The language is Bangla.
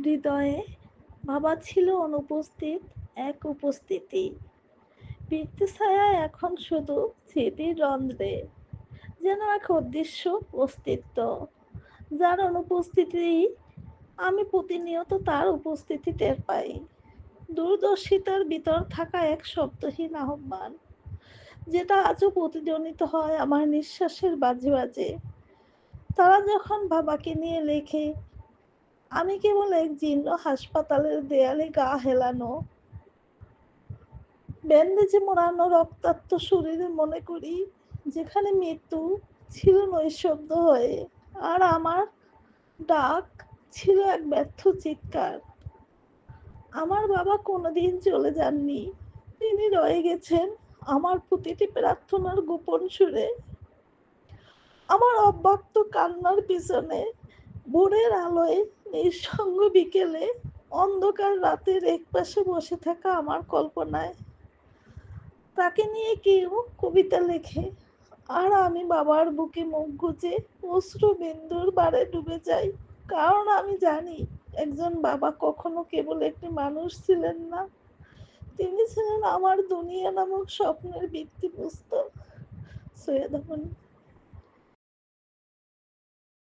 হৃদয়ে বাবা ছিল অনুপস্থিত এক উপস্থিতি। বৃত্তিছায়া এখন শুধু স্মৃতির রন্ধ্রে, যেন এক অদৃশ্য অস্তিত্ব, যার অনুপস্থিতি আমি প্রতিনিয়ত তার উপস্থিতি টের পাই। দূরদর্শিতার ভিতর থাকা এক শব্দহীন আহ্বান, যেটা আজও প্রতিধ্বনিত হয় আমার নিঃশ্বাসের বাজে বাজে। তারা যখন বাবাকে নিয়ে লেখে, আমি কেবল এক জীর্ণ হাসপাতালের দেয়ালে গা হেলানো, ব্যান্ডেজে মোড়ানো রক্তাক্ত শরীরে মনে করি, যেখানে মৃত্যু ছিল নৈশব্দ হয়ে, আর আমার ডাক ছিল এক ব্যর্থ চিৎকার। আমার বাবা কোনোদিন চলে যাননি, তিনি রয়ে গেছেন আমার প্রতিটি প্রার্থনার গোপন সুরে, আমার অব্যক্ত কান্নার পিছনে, ভোরের আলোয়, নিঃসঙ্গ বিকেলে, অন্ধকার রাতের একপাশে বসে থাকা আমার কল্পনায়। তাকে নিয়ে কেউ কবিতা লেখে, আর আমি বাবার বুকে মুখ গুজে অশ্রু বিন্দুর বারে ডুবে যাই। কারণ আমি জানি, একজন বাবা কখনো কেবল একটি মানুষ ছিলেন না, তিনি ছিলেন আমার দুনিয়া নামক স্বপ্নের ভিত্তিপ্রস্তর। সৈয়দ